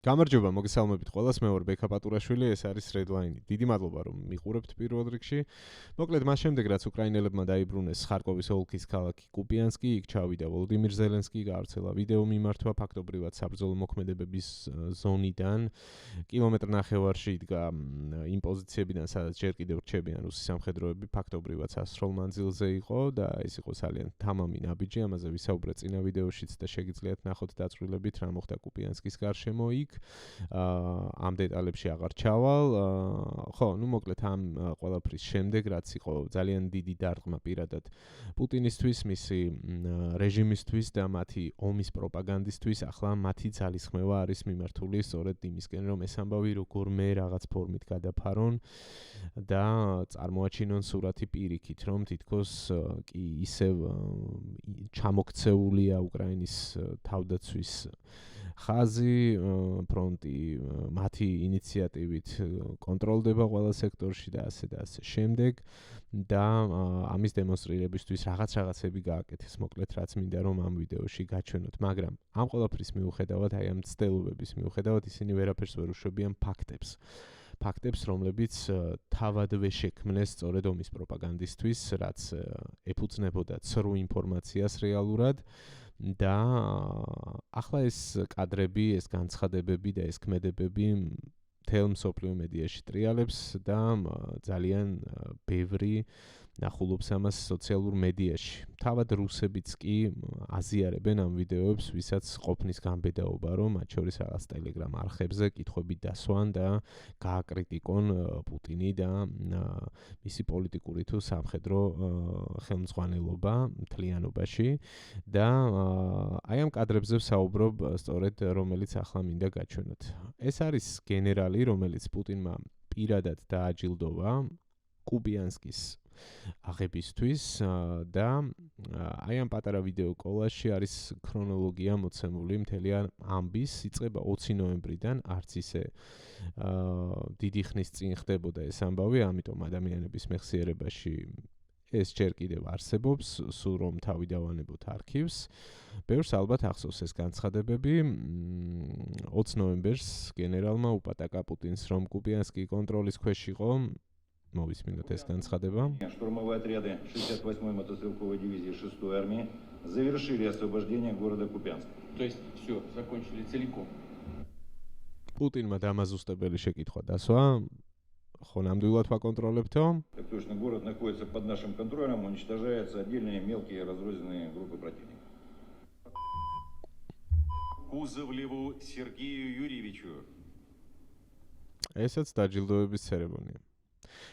გამარჯობა, მოგესალმებით ყველას, მე ვარ ბექა პატურაშვილი, ეს არის Redline. დიდი მადლობა, რომ მიყურებთ პირველ რიგში. მოკლედ, მას შემდეგ, რაც უკრაინელებმა დაიბრუნეს ხარკოვის ოლქის ქალაქი კუპიანსკი, იქ ჩავიდა ვოლოდიმირ ზელენსკი, გაავრცელა ვიდეო მიმართვა ფაქტობრივად საბრძოლო მოქმედებების ზონიდან. კილომეტრ ნახევარში იდგა იმ პოზიციებიდან, სადაც ჯერ კიდევ რჩებიან რუსი სამხედროები, ფაქტობრივად სასროლ მანძილზე იყო და ეს იყო ძალიან თამამი ნაბიჯი, ამაზე ვისაუბრეთ წინა ვიდეოშიც და შეგიძლიათ ნახოთ დაწვრილებით, რა მოხდა კუპიანსკის გარშემო იქ. ამ დეტალებში აღარ ჩავალ. ხო, ნუ მოკლედ ამ ყველაფრის შემდეგ, რაც იყო ძალიან დიდი დარტყმა პირადად პუტინისთვის, მისი რეჟიმისთვის და მათი ომის პროპაგანდისთვის, ახლა მათი ძალისხმევა არის მიმართული სწორედ იმისკენ, რომ ეს ამბავი როგორმე რაღაც ფორმით გადაფარონ და წარმოაჩინონ სურათი პირიქით, რომ თითქოს კი ისევ ჩამოქცეულია უკრაინის თავდაცვის ხაზი, ფრონტი მათი ინიციატივით კონტროლდება ყველა სექტორში და ასე და ასე შემდეგ და ამის დემონსტრირებისთვის რაღაცები გააკეთეს, მოკლედ რაც მინდა რომ ამ ვიდეოში გაჩვენოთ, მაგრამ ამ ყველაფრის მიუხედავად, აი ამ ცდელობების მიუხედავად ისინი ვერაფერს ვერ უშვებიან ფაქტებს, რომლებიც თავადვე შექმნეს სწორედ ომის პროპაგანდისტვის, რაც ეფუძნებოდა ცრუ ინფორმაციას რეალურად და ახლა ეს კადრები, ეს განცხადებები და ეს ქმედებები მთელ მსოფლიო მედიაში ტრიალებს და ძალიან ბევრი ნახულობს ამას სოციალურ მედიაში. თავად რუსებიც კი აზიარებენ ამ ვიდეოებს, ვისაც ყოფნის გამბედაობა, რომ მათ შორის რაღაც Telegram არხებზე კითხვები დასვან და გააკრიტიკონ პუტინი და მისი პოლიტიკური თუ სამხედრო ხელმძღვანელობა მთლიანობაში და აი ამ კადრებზე ვსაუბრობ სწორედ, რომელიც ახლა მინდა გაჩვენოთ. ეს არის გენერალი, რომელიც პუტინმა პირადად დააჯილდოვა კუპიანსკის აღებისთვის და აი ამ პატარა ვიდეო კოლაჟში არის ქრონოლოგია მოცემული მთელი ამბის, იწყება 20 ნოემბრიდან, არც ისე დიდი ხნის წინ ხდებოდა ეს ამბავი, ამიტომ ადამიანების მეხსიერებაში ეს ჯერ კიდევ არსებობს, სულ რომ თავი დავანებოთ არქივს. ბევრს ალბათ ახსოვს ეს განცხადებები. 20 ნოემბერს გენერალმა უპატაკა პუტინს, რომ კუპიანსკი კონტროლის ქვეშ იყო. მოვისმინოთ ეს განცხადება. Штурмовые отряды 68-й мотострелковой дивизии 6-й армии завершили освобождение города Купянск. То есть все, закончили целиком. პუტინმა დამაზუსტებელი შეკითხვა დასვა. ხო, ნამდვილად ვაკონტროლებთო? Так точно, город находится под нашим контролем, уничтожаются отдельные мелкие разрозненные группы противника. Кузовлеву Сергею Юрьевичу. ესაც დაჯილდოების ცერემონია.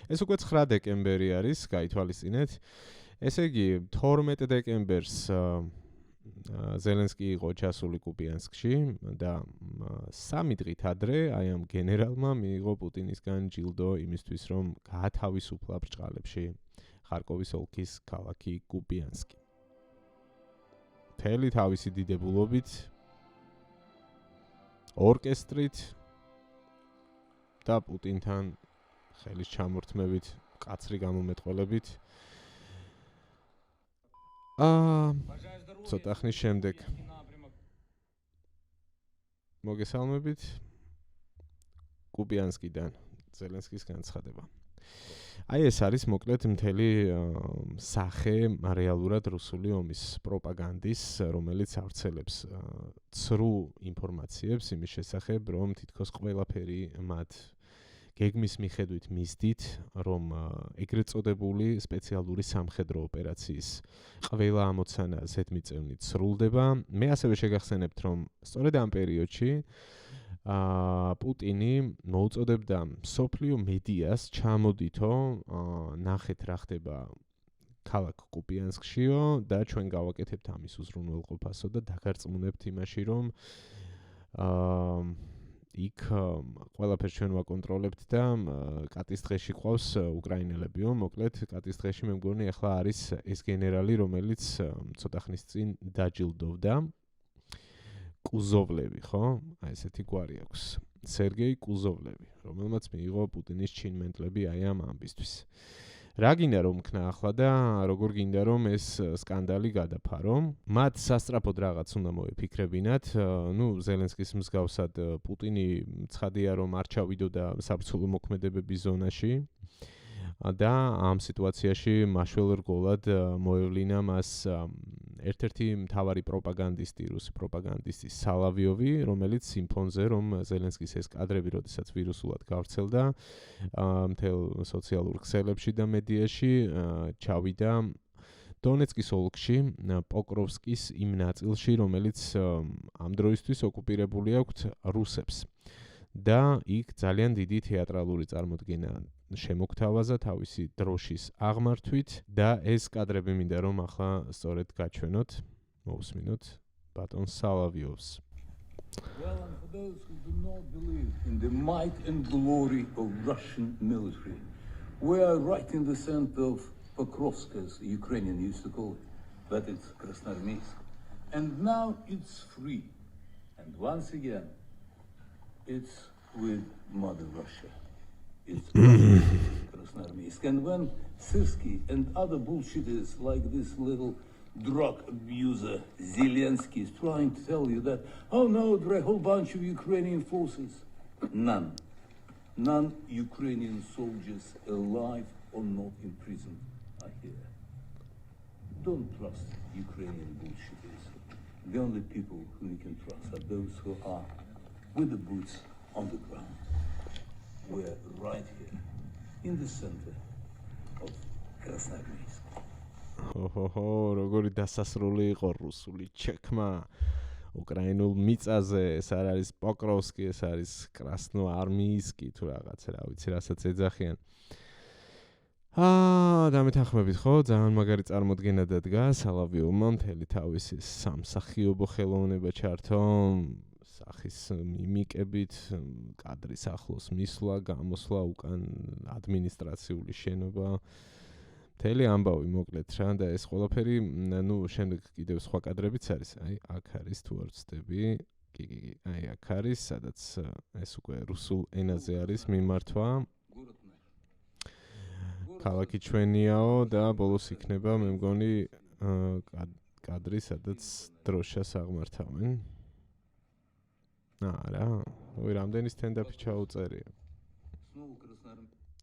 ეს უკვე 9 დეკემბერი არის, გაითვალისწინეთ. ესე იგი, 12 დეკემბერს ზელენსკი იყო ჩასული კუპიანსკში და 3 დღით ადრე აი ამ გენერალმა მიიღო პუტინისგან ჯილდო იმისთვის, რომ გაათავისუფლა ბრჭყალებში ხარკოვის ოლქის ქალაქი კუპიანსკი. მთელი თავისი დიდებულობით, ორკესტრით და პუტინთან ხელის ჩამორთმევით, კაცრი გამომეტყველებით. ცოტა ხნის შემდეგ მოგესალმებით კუპიანსკიდან ზელენსკის განცხადება. აი ეს არის მოკლედ მთელი სახე რეალურად რუსული ომის პროპაგანდის, რომელიც ავრცელებს ცრუ ინფორმაციებს იმის შესახებ, რომ თითქოს ყველაფერი მათ გეგმის მიხედვით მისდით, რომ ეგრეთ წოდებული სპეციალური სამხედრო ოპერაციის ყველა ამოცანა ზედმიწევნით სრულდება. მე ასევე შეგახსენებთ, რომ სწორედ ამ პერიოდში პუტინი მოუწოდებდა მსოფლიო მედიას ჩამოდითო, ნახეთ რა ხდება ქალაქ კუპიანსკშიო და ჩვენ გავაკეთებთ ამის უზრუნველყოფასო და დაგარწმუნებთ იმაში, რომ იქ ყველაფერს ჩვენ ვაკონტროლებთ და კატის დღეში ყავს უკრაინელებიო, მოკლედ კატის დღეში მე მგონი ახლა არის ეს გენერალი, რომელიც ცოტა ხნის წინ დაჯილდოვდა. კუზოვლევი, ხო? აი ესეთი გვარი აქვს. სერგეი კუზოვლევი, რომელმაც მიიღო პუტინის ჩინმენტლები აი ამ ამბისთვის. რა გინდა რომ ქნა ახლა და როგორ გინდა რომ ეს სკანდალი გადაფარო? მათ სასწრაფოდ რაღაც უნდა მოეფიქრებინათ. ზელენსკის მსგავსად პუტინი ცხადია რომ არ ჩავიდოდა საბრძოლო მოქმედებების ზონაში. და ამ სიტუაციაში მაშველრგოლად მოევლინა მას ერთ-ერთი მთავარი პროპაგანდისტი, რუსი პროპაგანდისტი სალავიოვი, რომელიც იმ ფონზე, რომ ზელენსკის ეს კადრები, როდესაც ვირუსულად გავრცელდა, მთელ სოციალურ ქსელებში და მედიაში ჩავიდა დონეცკის ოლქში, პოკროვსკის იმ ნაწილში, რომელიც ამ დროისთვის ოკუპირებული აქვს რუსებს. და იქ ძალიან დიდი თეატრალური წარმოდგენა შემოგთავაზა თავისი დროშის აღმართვით და ეს კადრები მინდა რომ ახლა სწორედ გაჩვენოთ, მოვუსმინოთ ბატონ სალავიოვს. Well, and for those who do not believe in the might and glory of Russian military, we are right in the center of Pokrovsk, as Ukrainian used to call it, but it's Krasnoarmeysk. And now it's free. And once again, it's with Mother Russia. It's Krasnoarmeysk. And when Syrskyi and other bullshitters like this little drug abuser Zelensky is trying to tell you that, oh no, there are a whole bunch of Ukrainian forces. None Ukrainian soldiers alive or not in prison are here. Don't trust Ukrainian bullshitters. The only people who you can trust are those who are with the boots on the ground. We're right here in the center of Krasnoarmeysk. როგორი დასასრული იყო რუსული ჩექმა უკრაინულ მიწაზე, ეს არ არის პოკროვსკი, ეს არის კრასნოარმეისკი თუ რაღაც, რა ვიცი, რასაც ეძახიან. დამეთანხმებით ხო, ძალიან მაგარი წარმოდგენა დადგა სალავიოვმა, მთელი თავისი სამსახიობო ხელოვნება ჩართო, სახის მიმიკებით, კადრის ახლოს მისვლა, გამოსვლა უკან ადმინისტრაციული შენობა. მთელი ამბავი მოკლედ რა და ეს ყველაფერი, შემდეგ კიდევ სხვა კადრებიც არის. აი, აქ არის თუ არ ვცდები. კი, აი, აქ არის, სადაც ეს უკვე რუსულ ენაზე არის მიმართვა. ქალაქი ჩვენიაო და ბოლოს იქნება, მე მგონი, კადრი, სადაც დროშას აღმართავენ. რა, ой, რამდენი სტენდაპი ჩაუწერია.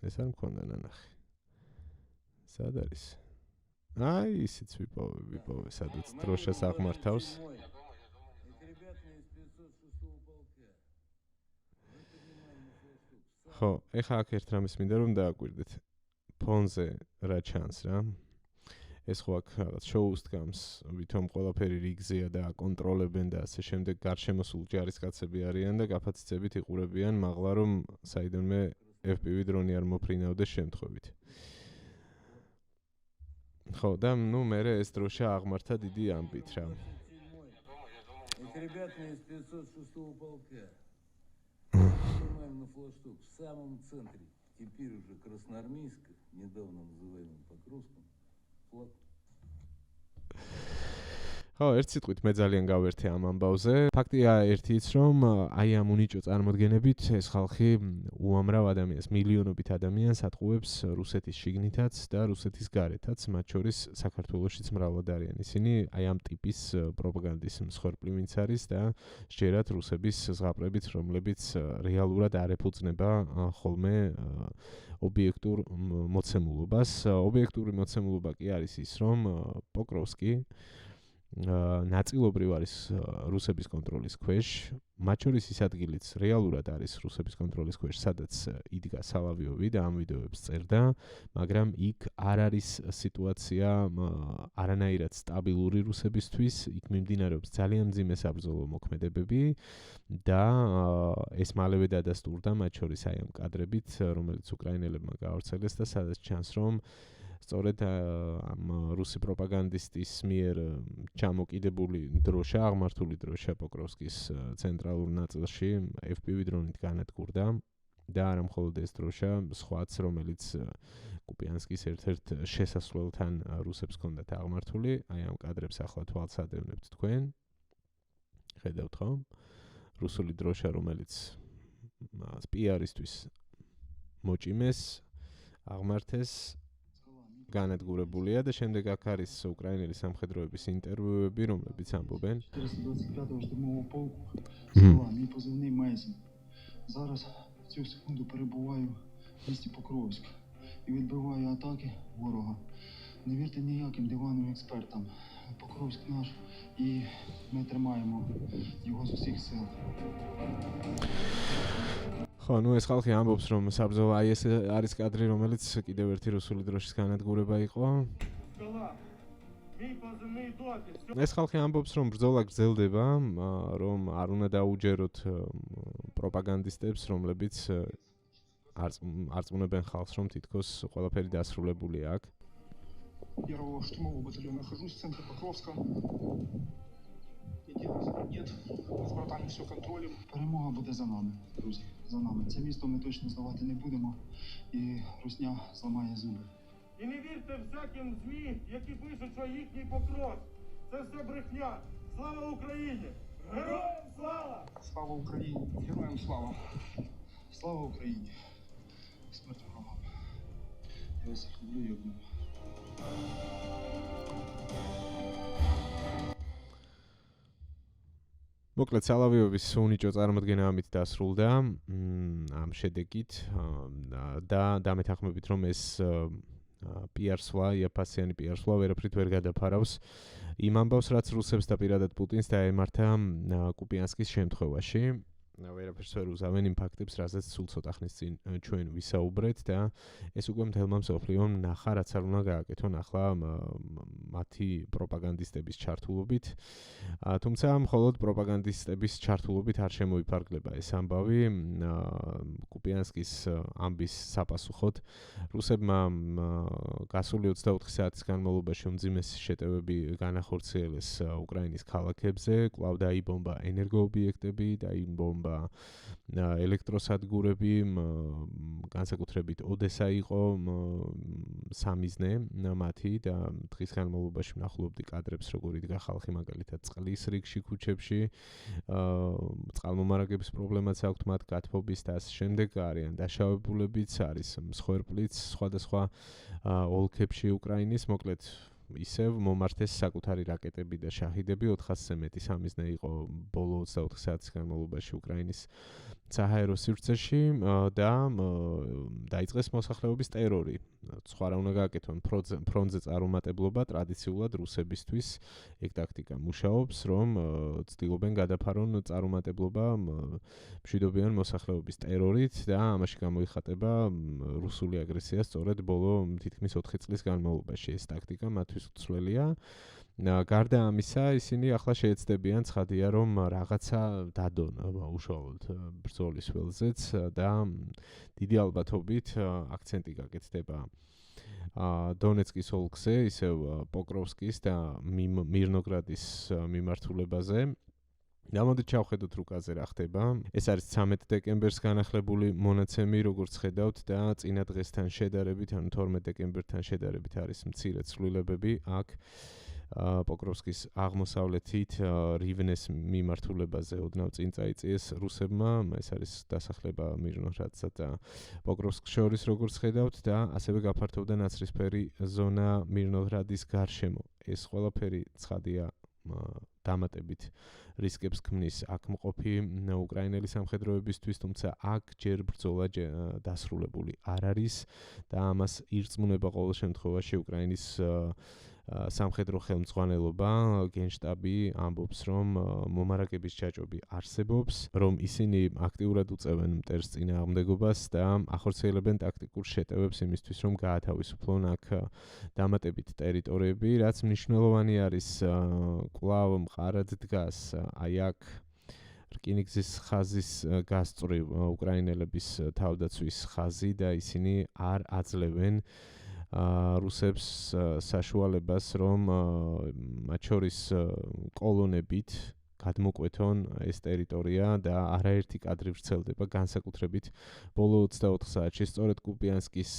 ეს არ მქონდა ნანახი. სად არის? აი, ისიც ვიპოვე, სადაც დროშას აღმართავს. ხო, ეხლა აქ ერთ რამეს მინდა რომ დააკვირდეთ. ფონზე რა ჩანს რა? ეს ხო აქ რაღაც შოუს დგამს, ვითომ ყველაფერი რიგზეა და აკონტროლებენ და ასე შემდეგ გარშემოსულ ჯარისკაცები არიან და გაფაციცებით იყურებიან, მაღლა რომ საიდანვე FPV დრონი არ მოფრინავდეს შემთხვევით. ხო, და მე ეს დროშა აღმართა დიდი ამბით რა. Теперь уже Красноармейск, недавно называемым Покровском, флаг. ხო, ერთ სიტყვით მე ძალიან გავერთე ამ ამბავზე. ფაქტია ერთი ის, რომ აი ამ უნიჭო წარმოდგენებით ეს ხალხი უამრავ ადამიანს, მილიონობით ადამიანს ატყუებს რუსეთის შიგნითაც და რუსეთის გარეთაც, მათ შორის საქართველოშიც მრავლად არიან ისინი, აი ამ ტიპის პროპაგანდის მსხვერპლი ვინც არის და შეერათ რუსების ზღაპრებით, რომლებიც რეალურად არ ეფუძნება ხოლმე ობიექტურ მოცემულობას. ობიექტური მოცემულობა კი არის ის, რომ პოკროვსკი ნაწილობრივ არის რუსების კონტროლის ქვეშ, მათ შორის ის ადგილიც რეალურად არის რუსების კონტროლის ქვეშ, სადაც იდგა სალავიოვი და ამ ვიდეოებს წერდა, მაგრამ იქ არ არის სიტუაცია არანაირად სტაბილური რუსებისთვის, იქ მიმდინარეობს ძალიან მძიმე საბრძოლო მოქმედებები და ეს მალევე დადასტურდა მათ შორის აი ამ კადრებით, რომელიც უკრაინელებმა გაავრცელეს და სადაც ჩანს, რომ სწორედ ამ რუსი პროპაგანდისტის მიერ ჩამოკიდებული დროშა, აღმართული დროშა პოკროვსკის ცენტრალურ ნაწილში FPV დრონით განადგურდა და არა მხოლოდ ეს დროშა, სხვაც, რომელიც კუპიანსკის ერთ-ერთ შესასვლელთან რუსებს ჰქონდათ აღმართული, აი ამ კადრებს ახლა თვალს ადევნებთ თქვენ. ხედავთ ხო? რუსული დროშა, რომელიც PR-ისთვის მოჭიმეს, აღმართეს განადგურებულია და შემდეგ აქ არის უკრაინელი სამხედროების ინტერვიუები, რომლებიც ამბობენ. 425-го штурмового полку села, мій позивний Мейсон. Зараз в цю секунду перебуваю в місті Покровськ і відбиваю атаки ворога. Не вірте ніяким диванним експертам. Покровськ наш і ми тримаємо його з усіх сил. ხო, ну ეს ხალხი ამბობს, რომ საბრძოლო აი ეს არის კადრი, რომელიც კიდევ ერთი რუსული დროშის განადგურება იყო. ეს ხალხი ამბობს, რომ ბრძოლა გრძელდება, რომ არ უნდა დაუჯეროთ პროპაგანდისტებს, რომლებიც არწმუნებენ ხალხს, რომ თითქოს ყველაფერი დასრულებულია აქ. Первого штурмового батальона нахожусь в центре Покровска. Нет, мы с братами все контролем. Перемога буде за нами, друзі, за нами. Це місто ми точно здавати не будемо, і русня зламає зуби. І не вірте всяким ЗМІ, які пишуть, що їхній Покровськ. Це все брехня. Слава Україні! Героям слава! Слава Україні! Героям слава! Слава Україні! Смерть ворогам! Я вас всіх люблю і обнимаю. მოკლედ სალავიოვის უნიჭო წარმოდგენა ამით დასრულდა ამ შედეგით და დამეთანხმებით რომ ეს პიარსვა, იაფასიანი პიარსვა ვერაფრით ვერ გადაფარავს იმ ამბავს, რაც რუსებს და პირადად პუტინს დაემართა კუპიანსკის შემთხვევაში. ვერაფერს ვერ უზავენ იმ ფაქტებს, რასაც სულ ცოტა ხნის წინ ჩვენ ვისაუბრეთ და ეს უკვე მთელმა მსოფლიომ ნახა, რაც არ უნდა გააკეთონ ახლა მათი პროპაგანდისტების ჩართულობით. თუმცა მხოლოდ პროპაგანდისტების ჩართულობით არ შემოიფარგლება ეს ამბავი. კუპიანსკის ამბის საპასუხოდ რუსებმა გასული 24 საათის განმავლობაში უმძიმესი შეტევები განახორციელეს უკრაინის ქალაქებზე, კვლავ დაიბომბა ენერგოობიექტები, დაიბომბა ელექტროსადგურები, განსაკუთრებით ოდესა იყო სამიზნე მათი და დღის განმავლობაში ვნახულობდი კადრებს, როგორ იდგა ხალხი მაგალითად წყლის რიგში ქუჩებში, წყალმომარაგების პრობლემაც აქვთ მათ გათბობის და ასე შემდეგ, არიან დაშავებულებიც, არის მსხვერპლიც სხვადასხვა ოლქებში უკრაინის, მოკლედ ისევ მომართეს საკუთარი რაკეტები და შაჰიდები 400-ზე მეტი სამიზნე იყო ბოლო 24 საათის განმავლობაში უკრაინის საჰაერო სივრცეში და დაიწყეს მოსახლეობის ტერორი. სხვა რა უნდა გააკეთონ, ფრონტზე წარუმატებლობა ტრადიციულად რუსებისთვის ეგ ტაქტიკა მუშაობს, რომ ცდილობენ გადაფარონ წარუმატებლობა მშვიდობიან მოსახლეობის ტერორით და ამაში გამოიხატება რუსული აგრესია სწორედ ბოლო თითქმის 4 წლის განმავლობაში. ეს ტაქტიკა მათთვის უცვლელია. გარდა ამისა, ისინი ახლა შეეცდებიან ცხადია, რომ რაღაცა დადონ უშუალოდ ბრძოლის ველზეც და დიდი ალბათობით აქცენტი გაკეთდება დონეცკის ოლქზე, ისევ პოკროვსკის და მირნოგრადის მიმართულებაზე. დამოდით ჩავხედოთ რუკაზე რა ხდება. ეს არის 13 დეკემბერს განახლებული მონაცემი, როგორც ხედავთ და წინა დღესთან შედარებით, ანუ 12 დეკემბერთან შედარებით არის მცირე ცვლილებები აქ. პოკროვსკის აღმოსავლეთით რივნეს მიმართულებაზე ოდნავ წინ წაიწიეს რუსებმა, ეს არის დასახლება მირნოგრადსა და პოკროვსკს შორის, როგორც ხედავთ და ასევე გაფართოვდა ნაცრისფერი ზონა მირნოგრადის გარშემო. ეს ყველაფერი ცხადია დამატებით რისკებს ქმნის აქ მყოფი უკრაინელი სამხედროებისთვის, თუმცა აქ ჯერ ბრძოლა დასრულებული არ არის და ამას ირწმუნება ყოველ შემთხვევაში უკრაინის სამხედრო ხელმძღვანელობა, გენშტაბი ამბობს, რომ მომარაგების ჯაჭვები არსებობს, რომ ისინი აქტიურად უწევენ მტერს წინააღმდეგობას და ახორციელებენ ტაქტიკურ შეტევებს იმისთვის, რომ გაათავისუფლონ აქ დამატებით ტერიტორიები, რაც მნიშვნელოვანი არის კვლავ მყარად დგას აი აქ რკინიგზის ხაზის გასწვრივ უკრაინელების თავდაცვის ხაზი და ისინი არ აძლევენ რუსებს საშუალებას, რომ მათ შორის კოლონებით გადმოკვეთონ ეს ტერიტორია და არაერთი კადრი ვრცელდება განსაკუთრებით ბოლო 24 საათში სწორედ კუპიანსკის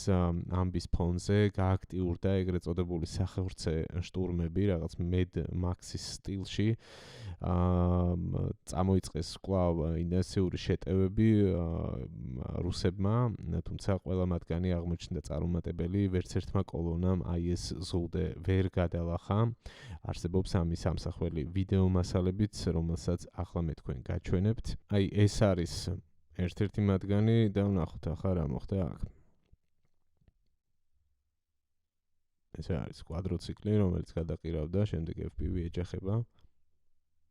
ამბის ფონზე გააქტიურდა ეგრეთ წოდებული სახევრცე შტურმები რაღაც Mad Max-ის სტილში წამოიწყეს კვლავ ინტენსიური შეტევები რუსებმა, თუმცა ყველა მათგანი აღმოჩნდა წარუმატებელი, ვერც ერთმა კოლონამ აი ეს ზღუდე ვერ გადალახა. არსებობს ამის ამსახველი ვიდეო მასალებიც, რომელსაც ახლა მე თქვენ გაჩვენებთ. აი ეს არის ერთ-ერთი მათგანი და ვნახოთ ახლა რა მოხდა აქ. ეს არის კვადროციკლი, რომელიც გადაყირავდა, შემდეგ FPV ეჯახება.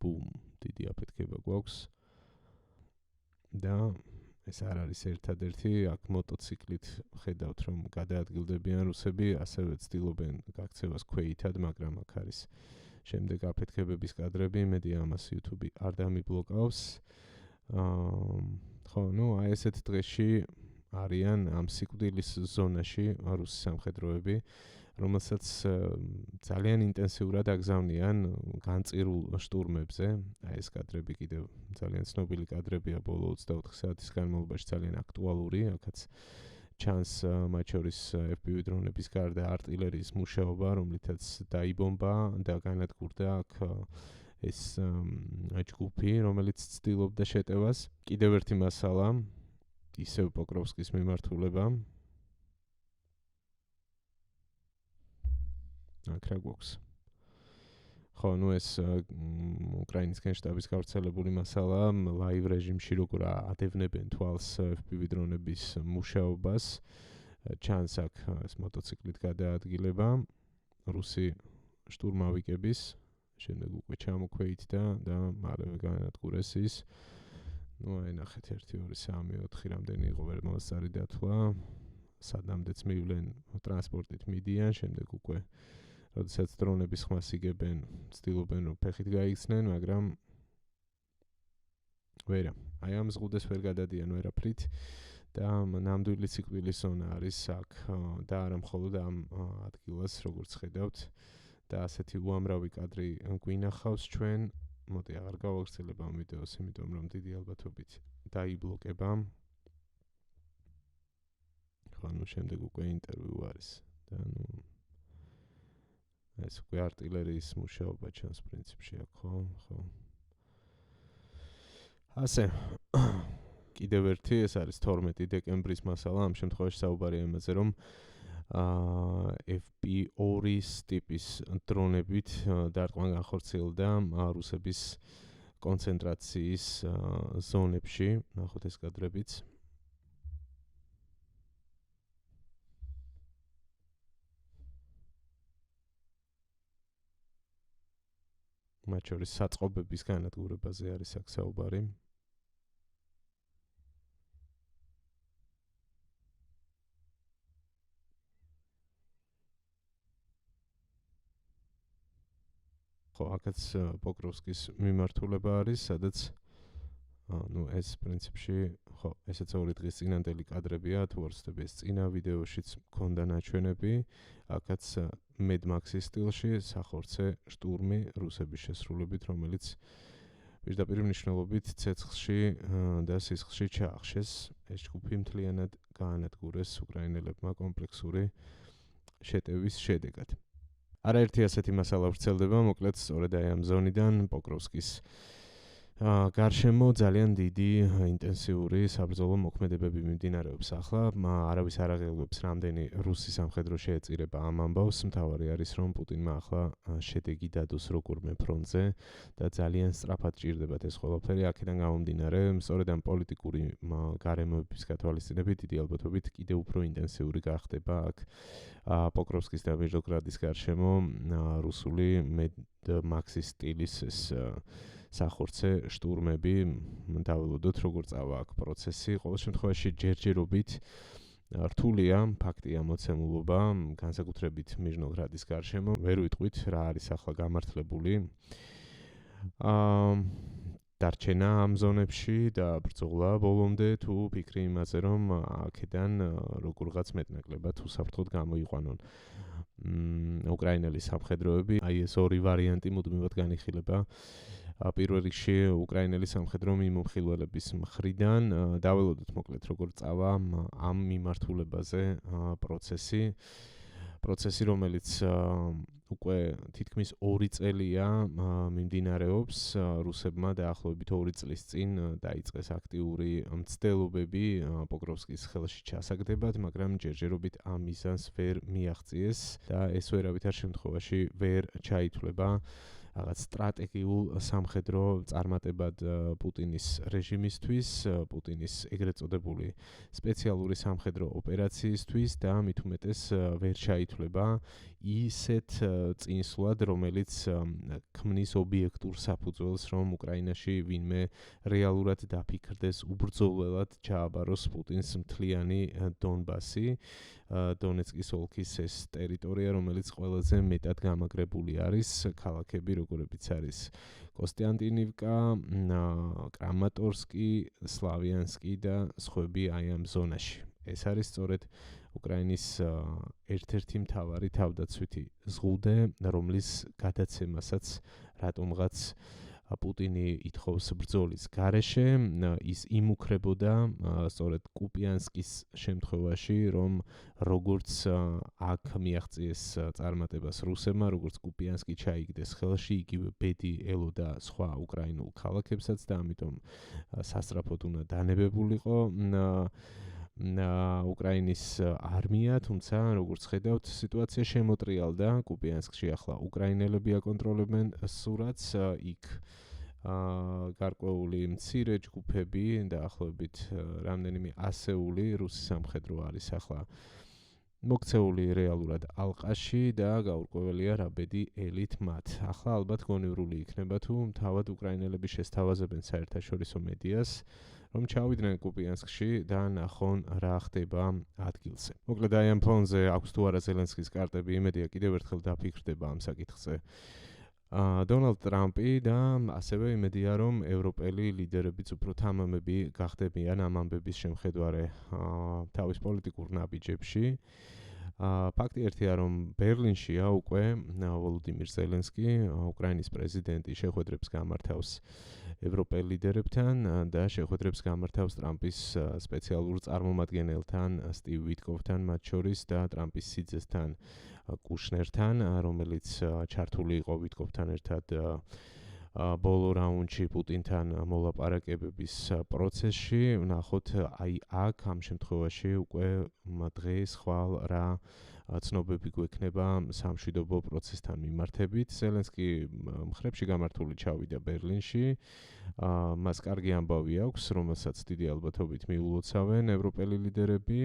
ბუმ, დიდი აფეთქება გვაქვს. და ეს არ არის ერთადერთი, აქ მოტოციკლით ხედავთ, რომ გადაადგილდებიან რუსები, ასევე ცდილობენ გაქცევას ქვეითად, მაგრამ აქ არის შემდეგ აფეთქებების კადრები, მედი ამას YouTube არ დამიბლოკავს. ხო, აი ესეთ დღეში არიან ამ სიკვდილის ზონაში რუსი სამხედროები, რომელსაც ძალიან ინტენსიურად აგზავნიან განწირულ შტურმებზე. აი ეს კადრები კიდევ ძალიან ცნობილი კადრებია ბოლო 24 საათის განმავლობაში, ძალიან აქტუალური. აქაც ჩანს მათ შორის FPV დრონების გარდა არტილერიის მუშაობა, რომლითაც დაიბომბა და განადგურდა აქ ეს ჯგუფი, რომელიც ცდილობდა შეტევას. კიდევ ერთი მასალა, ისევ პოკროვსკის მიმართულება. აქ რა გვაქვს. ხო, ეს უკრაინის გენშტაბის გავრცელებული მასალა, ლაივ რეჟიმში როგორ ადევნებენ თვალს FPV დრონების მუშაობას. ჩანს აქ ეს მოტოციკლით გადაადგილება რუსი შტურმავიკების, შემდეგ უკვე ჩამოქვეითდა და მალევე განადგურეს ის. აი ნახეთ 1 2 3 4 რამდენი იყო ვერმალსარი დათვლა. სადამდეც მივლენ ტრანსპორტით მიდიან, შემდეგ უკვე როდესაც დრონების ხმას იგებენ, ცდილობენ რომ ფეხით გაიქცნენ, მაგრამ ვერა. აი ამ ზღუდეს ვერ გადადიან ვერაფრით და ნამდვილი სიკვდილის ზონა არის აქ და არა მხოლოდ ამ ადგილას, როგორც ხედავთ და ასეთი უამრავი კადრი გვინახავს ჩვენ. მოდი აღარ გავაგრძელებ ამ ვიდეოს, იმიტომ რომ დიდი ალბათობით დაიბლოკება. ხო, შემდეგ უკვე ინტერვიუ არის და ეს უკვე არტილერიის მუშაობა ჩანს პრინციპში აქ, ხო. ასე კიდევ ერთი, ეს არის 12 დეკემბრის მასალა, ამ შემთხვევაში საუბარია იმაზე, რომ FP2-ის ტიპის დრონებით დარტყმა განხორციელდა რუსების კონცენტრაციის ზონებში, ნახოთ ეს კადრებიც. მათ შორის საწყობების განადგურებაზე არის აქ საუბარი. ხო, აქაც პოკროვსკის მიმართულება არის, სადაც ეს პრინციპში, ხო, ესეც 2 დღის წინანდელი კადრებია, თუ არ ვცდები, ეს წინა ვიდეოშიც მქონდა ნაჩვენები. აქაც Mad Max-ის სტილში სახორცე შტურმი რუსების შესრულებით, რომელიც პირდაპირ მნიშვნელობით ცეცხლში და სისხლში ჩაახშეს. ეს ჯგუფი მთლიანად გაანადგურეს უკრაინელებმა კომპლექსური შეტევის შედეგად. არაერთი ასეთი მასალა ვრცელდება, მოკლედ სწორედ აი ამ ზონიდან პოკროვსკის გარშემო ძალიან დიდი ინტენსიური საბრძოლო მოქმედებები მიმდინარეობს ახლა. არავის არ აღელვებს, რამდენი რუსი სამხედრო შეეწირება ამ ამბავს. მთავარი არის, რომ პუტინმა ახლა შედეგი დადოს როგორმე ფრონტზე და ძალიან სწრაფად ჭირდებათ ეს ყველაფერი. აქედან გამომდინარე, სწორედ ამ პოლიტიკური გარემოების გათვალისწინებით დიდი ალბათობით კიდევ უფრო ინტენსიური გახდება აქ პოკროვსკის და ვიჟოგრადის გარშემო რუსული Mad Max-ის სტილის ეს სახორცე შტურმები. დავველოდოთ როგორ წავა აქ პროცესი. ყოველ შემთხვევაში ჯერჯერობით რთულია ფაქტია მოცემულობა, განსაკუთრებით მიჟნოგრადის გარშემო. ვერ ვიტყვით რა არის ახლა გამართლებული. დარჩენა ამ ზონებში და ბრძოლა ბოლომდე, თუ ფიქრი იმაზე, რომ აქედან როგორღაც მეტნაკლებად უსაფრთხოდ გამოიყვანონ უკრაინელი სამხედროები. აი ეს 2 ვარიანტი მუდმივად განიხილება პირველ რიგში უკრაინელი სამხედრო მიმოხილველების მხრიდან დაველოდოთ მოკლედ როგორ წავა ამ მიმართულებაზე პროცესი, რომელიც უკვე თითქმის 2 წელია მიმდინარეობს. რუსებმა დაახლოებით 2 წლის წინ დაიწყეს აქტიური მცდელობები პოკროვსკის ხელში ჩასაგდებად, მაგრამ ჯერჯერობით ამ მიზანს ვერ მიაღწიეს და ეს ვერავითარ შემთხვევაში ვერ ჩაითვლება რაღაც სტრატეგიულ სამხედრო წარმატებად პუტინის რეჟიმისთვის, პუტინის ეგრეთ წოდებული სპეციალური სამხედრო ოპერაციისთვის და მით უმეტეს ვერ ჩაითვლება ისეთ წინსვლად, რომელიც ქმნის ობიექტურ საფუძველს, რომ უკრაინაში ვინმე რეალურად დაფიქრდეს უბრძოლველად ჩააბაროს პუტინს მთლიანი დონბასი, დონეცკის ოლქის ეს ტერიტორია, რომელიც ყველაზე მეტად გამაგრებული არის, ქალაქები როგორებიც არის კოსტიანტინივკა, კრამატორსკი, სლავიანსკი და სხვები აი ამ ზონაში. ეს არის სწორედ უკრაინის ერთ-ერთი მთავარი თავდაცვითი ზღუდე, რომლის გადაცემასაც რატომღაც პუტინი ითხოვს ბრძოლის გარეშე, ის იმუქრებოდა სწორედ კუპიანსკის შემთხვევაში, რომ როგორც აქ მიაღწიეს წარმატებას რუსებმა, როგორც კუპიანსკი ჩაიგდეს ხელში, იგივე ბედი ელოდა სხვა უკრაინულ ქალაქებსაც და ამიტომ სასწრაფოდ უნდა დანებებულიყო უკრაინის არმია, თუმცა როგორც ხედავთ, სიტუაცია შემოტრიალდა. კუპიანსკში ახლა უკრაინელები აკონტროლებენ სურათს, იქ გარკვეული მცირე ჯგუფები, დაახლოებით რამდენიმე ასეული რუსი სამხედრო არის ახლა მოქცეული რეალურად ალყაში და გაურკვეველია რა ბედი ელით მათ. ახლა ალბათ გონივრული იქნება თუ თავად უკრაინელები შესთავაზებენ საერთაშორისო მედიას, რომ ჩავიდნენ კუპიანსკში და ნახონ რა ხდება ადგილზე. მოკლედ აი ამ ფონზე აქვს თუ არა ზელენსკის კარტები, იმედია კიდევ ერთხელ დაფიქრდება ამ საკითხზე დონალდ ტრამპი და ასევე იმედია, რომ ევროპელი ლიდერებიც უფრო თამამები გახდებიან ამ ამბების შემხედვარე თავის პოლიტიკურ ნაბიჯებში. ფაქტი ერთია, რომ ბერლინშია უკვე ვოლოდიმირ ზელენსკი, უკრაინის პრეზიდენტი, შეხვედრებს გამართავს ევროპელ ლიდერებთან და შეხვედრებს გამართავს ტრამპის სპეციალურ წარმომადგენელთან, სტივ ვიტკოვთან მათ შორის და ტრამპის სიძესთან კუშნერთან, რომელიც ჩართული იყო ვიტკოვთან ერთად ბოლო რაუნდში პუტინთან მოლაპარაკებების პროცესში. ვნახოთ აი აქ ამ შემთხვევაში უკვე დღეს ხვალ რა ცნობები გვექნება სამშვიდობო პროცესთან მიმართებით. ზელენსკი მხრებში გამართული ჩავიდა ბერლინში. მას კარგი ამბავი აქვს, რომელსაც დიდი ალბათობით მიულოცავენ ევროპელი ლიდერები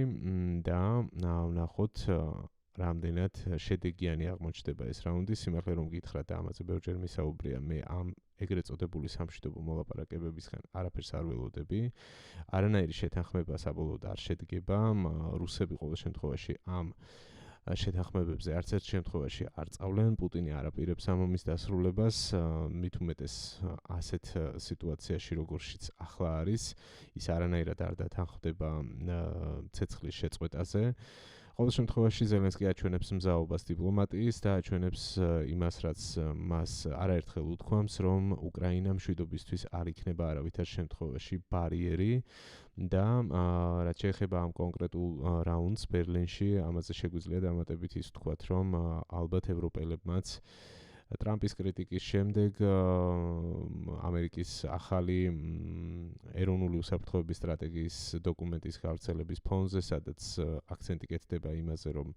და ვნახოთ რამდენად შედეგიანი აღმოჩნდება ეს რაუნდი. სიმართლე რომ გითხრათ და ამაზე ბევრჯერ მისაუბრია, მე ამ ეგრეთ წოდებული სამშვიდობო მოლაპარაკებებისგან არაფერს არ ველოდები. არანაირი შეთანხმება საბოლოოდ არ შედგება. რუსები ყოველ შემთხვევაში ამ შეთანხმებებზე არც ერთ შემთხვევაში არ წავლენ. პუტინი არ აპირებს ამ ომის დასრულებას, მით უმეტეს ასეთ სიტუაციაში, როგორშიც ახლა არის, ის არანაირად არ დათანხმდება ცეცხლის შეწყვეტაზე. ყოველ შემთხვევაში ზელენსკი აჩვენებს მზაობას დიპლომატიის და აჩვენებს იმას, რაც მას არაერთხელ უთქვამს, რომ უკრაინა მშვიდობისთვის არ იქნება არავითარ შემთხვევაში ბარიერი და რაც შეეხება ამ კონკრეტულ რაუნდს ბერლინში, ამაზე შეგვიძლია დამატებით ის ვთქვათ, რომ ალბათ ევროპელებმაც ტრამპის კრიტიკის შემდეგ ამერიკის ახალი ეროვნული უსაფრთხოების სტრატეგიის დოკუმენტის გავრცელების ფონზე, სადაც აქცენტი კეთდება იმაზე, რომ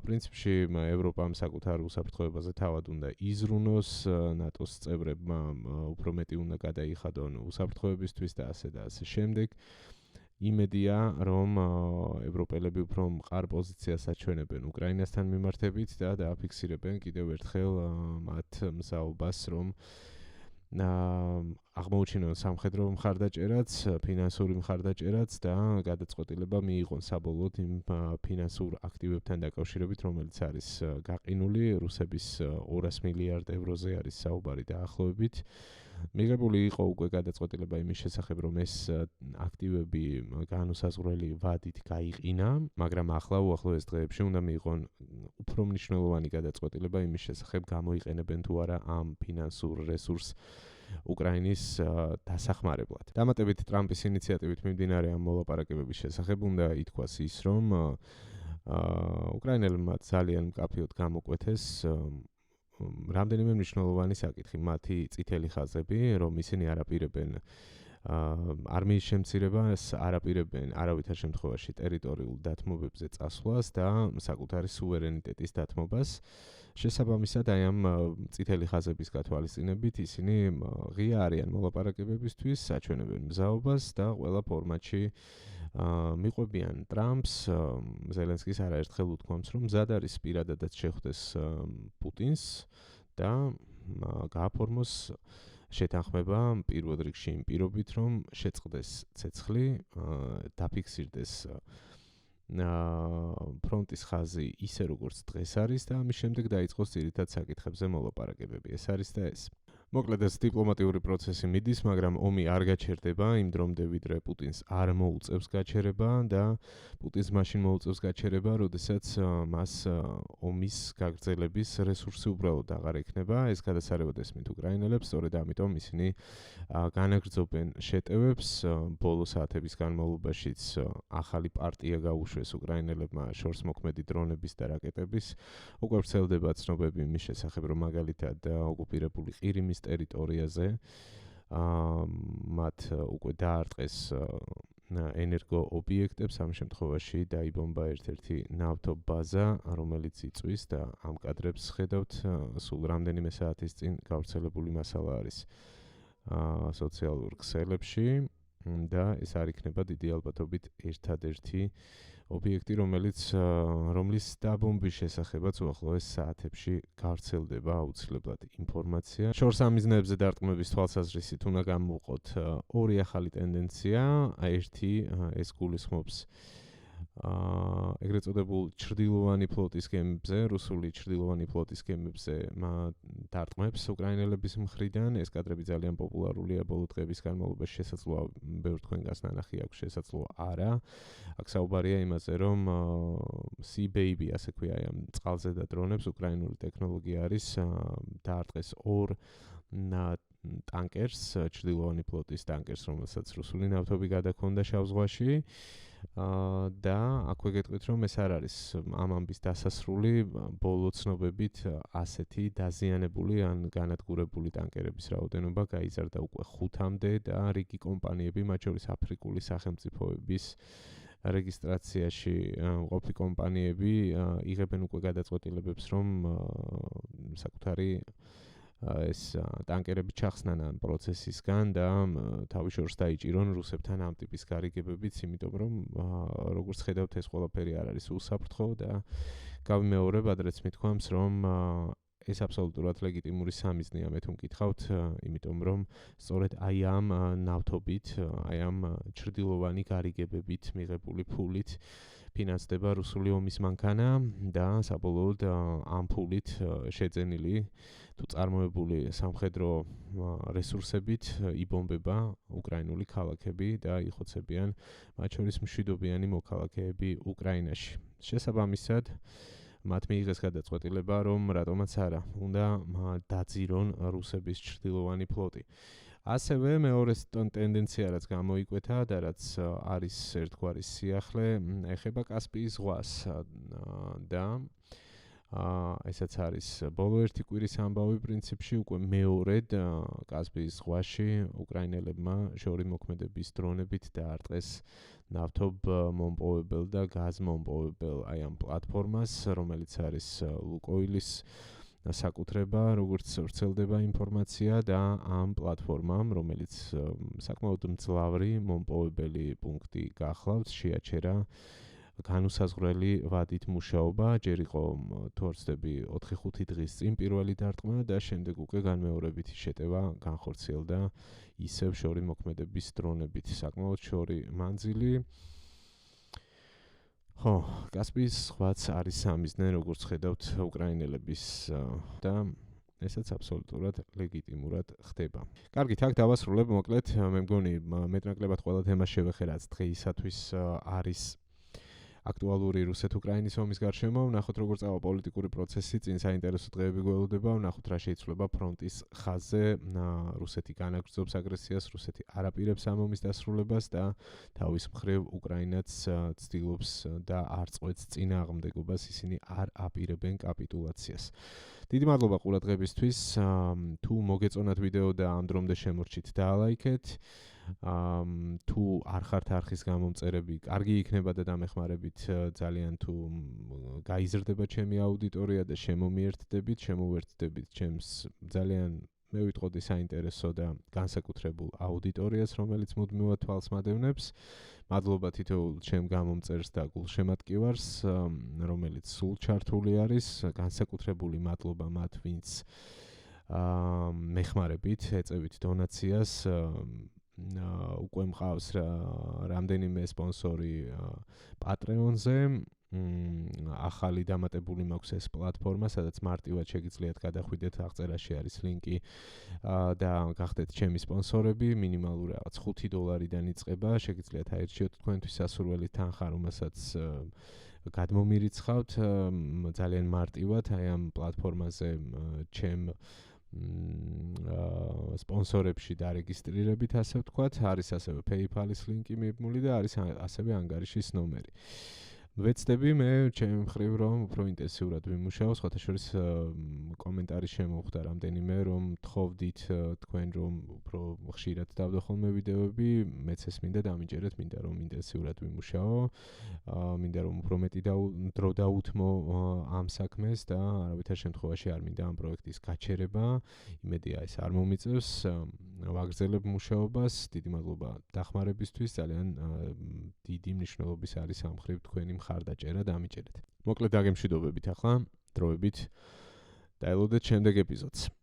პრინციპში ევროპამ საკუთარ უსაფრთხოებაზე თავად უნდა იზრუნოს, ნატოს წევრებმა უფრო მეტი უნდა გადაიხადონ უსაფრთხოებისთვის და ასე და ასე შემდეგ. იმედია, რომ ევროპელები უფრო მყარ პოზიციას აჩვენებენ უკრაინასთან მიმართებით და დააფიქსირებენ კიდევ ერთხელ მათ მზაობას, რომ აღმოუჩინონ სამხედრო მხარდაჭერაც, ფინანსური მხარდაჭერაც და გადაწყვეტილება მიიღონ საბოლოოდ იმ ფინანსურ აქტივებთან დაკავშირებით, რომელიც არის გაყინული, რუსების 200 მილიარდ ევროზე არის საუბარი დაახლოებით. მიღებული იყო უკვე გადაწყვეტილება იმის შესახებ, რომ ეს აქტივები განუსაზღვრელი ვადით გაიყინა, მაგრამ ახლა უახლოეს დღეებში უნდა მიიღონ უფრო მნიშვნელოვანი გადაწყვეტილება იმის შესახებ, გამოიყენებენ თუ არა ამ ფინანსურ რესურსს უკრაინის დასახმარებლად. დამატებით ტრამპის ინიციატივით მიმდინარე ამ მოლაპარაკებების შესახებ უნდა ითქვას ის, რომ უკრაინელებმა ძალიან მკაფიოდ გამოკვეთეს რამდენიმე მნიშვნელოვანი საკითხი, მათი წითელი ხაზები, რომ ისინი არ აპირებენ არმიის შემცირებას, არ აპირებენ არავითარ შემთხვევაში ტერიტორიულ დათმობებზე წასვლას და საკუთარი სუვერენიტეტის დათმობას. შესაბამისად, აი ამ წითელი ხაზების გათვალისწინებით ისინი ღია არიან მოლაპარაკებებისთვის, საჩვენებენ მზაობას და ყველა ფორმატში მიყვებიან ტრამპს, ზელენსკის არაერთხელ უთქვამს, რომ მზად არის პირადადაც შეხვდეს პუტინს და გააფორმოს შეთანხმება პირველ რიგში იმ პირობით, რომ შეწყდეს ცეცხლი, დაფიქსირდეს ფრონტის ხაზი ისე როგორც დღეს არის და ამის შემდეგ დაიწყოს ძირითად საკითხებზე მოლაპარაკებები. ეს არის და ეს. მოკლედ ეს დიპლომატიური პროცესი მიდის, მაგრამ ომი არ გაჩერდება იმ დრომდე, ვიდრე პუტინს არ მოუწევს გაჩერება და პუტინს მაშინ მოუწევს გაჩერება, როდესაც მას ომის გაგრძელების რესურსი უბრალოდ აღარ ექნება. ეს გადასარევად ესმით უკრაინელებს, სწორედ ამიტომ ისინი განაგრძობენ შეტევებს. ბოლო საათების განმავლობაშიც ახალი პარტია გაუშვეს უკრაინელებმა შორსმოქმედი დრონების და რაკეტების. უკვე ვრცელდება ცნობები იმის შესახებ, რომ მაგალითად ოკუპირებული ყირიმის ტერიტორიაზე მათ უკვე დაარტყეს ენერგო ობიექტებს, ამ შემთხვევაში დაიბომბა ერთ-ერთი ნავთობ ბაზა, რომელიც იწვის და ამ კადრებს ხედავთ სულ რამდენიმე საათის წინ გავრცელებული მასალა არის სოციალურ ქსელებში და ეს არ იქნება დიდი ალბათობით ერთადერთი ობიექტი, რომლის დაბომბვის შესახებაც უახლოეს საათებში გავრცელდება აუცილებლად ინფორმაცია. შორს ამიზნეებზე დარტყმების თვალსაზრისით უნდა გამოვყოთ ორი ახალი ტენდენცია. ერთი ეს გულისხმობს ეგრეთ წოდებულ ჩრდილოვანი ფლოტის გემებზე, რუსული ჩრდილოვანი ფლოტის გემებზე დარტყმებს უკრაინელების მხრიდან. ეს კადრები ძალიან პოპულარულია ბოლო დღეების განმავლობაში, შესაძლოა ბევრ თქვენგანს ნანახი აქვს, შესაძლოა არა. აქ საუბარია იმაზე, რომ Sea Baby, ასე ქვია ამ წყალზედა დრონებს, უკრაინული ტექნოლოგია არის, დაარტყეს ორ ტანკერს, ჩრდილოვანი ფლოტის ტანკერს, რომელსაც რუსული ნავთობი გადაქონდა შავ ზღვაში. და აქვე გეტყვით, რომ ეს არ არის ამ ამბის დასასრული, ბოლო ცნობებით ასეთი დაზიანებული ან განადგურებული ტანკერების რაოდენობა გაიზარდა უკვე 5-მდე და რიგი კომპანიები, მათ შორის აფრიკული სახელმწიფოების რეგისტრაციაში მყოფი კომპანიები იღებენ უკვე გადაწყვეტილებებს, რომ საკუთარი ეს ტანკერები ჩახსნან ამ პროცესისგან და თავის შორს დაიჭირონ რუსებთან ამ ტიპის გარიგებებიც, იმიტომ რომ როგორც ხედავთ ეს ყველაფერი არ არის უსაფრთხო და გავიმეორებ, ადრეც მithქვამს, რომ ეს აბსოლუტურად ლეგიტიმური სამიზნეა, მე თუ მკითხავთ, იმიტომ რომ სწორედ აი ამ ნავთობით, აი ამ ჩრდილოვანი გარიგებებით მიღებული ფულით ფინანსდება რუსული ომის მანქანა და საბოლოოდ ამ ფულით შეძენილი თუ წარმოებული სამხედრო რესურსებით იბომბება უკრაინული ქალაქები და იხოცებიან მათ შორის მშვიდობიანი მოქალაქეები უკრაინაში. შესაბამისად, მათ მიიღეს გადაწყვეტილება, რომ რატომაც არა, უნდა დაძირონ რუსების ჩრდილოვანი ფლოტი. ასევე მეორე ტენდენცია, რაც გამოიკვეთა და რაც არის ერთგვარი სიახლე, ეხება კასპიის ზღვას და ესაც არის ბოლო ერთი კვირის ამბავი პრინციპში უკვე მეორედ კასპიის ზღვაში უკრაინელებმა შორიმოქმედების დრონებით დაარტყეს ნავთობ მომპოვებელ და გაზ მომპოვებელ აი ამ პლატფორმას, რომელიც არის ლუკოილის საკუთრება, როგორც ვრცელდება ინფორმაცია და ამ პლატფორმამ, რომელიც საკმაოდ მძლავრი მომპოვებელი პუნქტი გახლავთ, შეაჩერა განუსაზღვრელი ვადით მუშაობა, ჯერ იყო თუ არ ვცდები 4-5 დღის წინ პირველი დარტყმა და შემდეგ უკვე განმეორებითი შეტევა განხორციელდა ისევ შორიმოქმედების დრონებით, საკმაოდ შორი მანძილი. კასპიის ზღვაც არის სამიზნე, როგორც ხედავთ უკრაინელების და ესაც აბსოლუტურად ლეგიტიმურად ხდება. კარგით, აქ დავასრულებ მოკლედ, მე მგონი მეტნაკლებად ყველა თემა შევეხე, რაც დღეისათვის არის აქტუალური რუსეთ-უკრაინის ომის გარშემო. ვნახოთ როგორ წავა პოლიტიკური პროცესი, წინ საინტერესო დღეები გველოდება, ვნახოთ რა შეიცვლება ფრონტის ხაზზე, რუსეთი განაგრძობს აგრესიას, რუსეთი არ აპირებს ამ ომის დასრულებას და თავის მხრივ უკრაინაც ცდილობს და არ წყვეტს წინააღმდეგობას, ისინი არ აპირებენ კაპიტულაციას. დიდი მადლობა ყურადღებისთვის. თუ მოგეწონათ ვიდეო და ამ დრომდე შემორჩით, დაალაიქეთ. თუ არ ხართ არხის გამომწერები, კარგი იქნება და დამეხმარებით ძალიან თუ გაიზრდება ჩემი აუდიტორია და შემოვერთდებით ჩემს ძალიან მე ვიტყოდი საინტერესო და განსაკუთრებულ აუდიტორიას, რომელიც მუდმივად თვალს მადევნებს. მადლობა თითოეულ ჩემ გამომწერს და გულშემატკივარს, რომელიც სულ ჩართული არის. განსაკუთრებული მადლობა მათ, ვინც მეხმარებით, ეწევით დონაციას. უკვე მყავს რამდენიმე სპონსორი Patreon-ზე. ახალი დამატებული მაქვს ეს პლატფორმა, სადაც მარტივად შეგიძლიათ გადახვიდეთ, აღწერაში არის ლინკი და გახდეთ ჩემი სპონსორები. მინიმალური რაღაც $5-დან იწყება. შეგიძლიათ აირჩიოთ თქვენთვის სასურველი თანხა, რომელსაც გადმომირიცხავთ ძალიან მარტივად აი ამ პლატფორმაზე ჩემ სპონსორებში დარეგისტრირებით, ასე ვთქვათ. არის ასევე PayPal-ის ლინკი მიბმული და არის ასევე ანგარიშის ნომერი. ვეცდები მე ჩემი მხრივ რომ უფრო ინტენსიურად ვიმუშაო, სხვათა შორის კომენტარი შემოვხვდა რამდენიმე რომ თხოვდით თქვენ რომ უფრო ხშირად დავდო ხოლმე ვიდეოები, მეც ეს მინდა დამიჯერეთ, მინდა რომ ინტენსიურად ვიმუშაო, მინდა რომ უფრო მეტი დრო დაუთმო ამ საქმეს და არავითარ შემთხვევაში არ მინდა ამ პროექტის გაჩერება. იმედია ეს არ მომიწევს. ვაგრძელებ მუშაობას. დიდი მადლობა დახმარებისთვის. ძალიან დიდი მნიშვნელობის არის ამ მხრივ თქვენი მხარდაჭერა დამიჯერეთ. მოკლედ დაგემშვიდობებით ახლა დროებით. დაელოდეთ შემდეგ ეპიზოდს.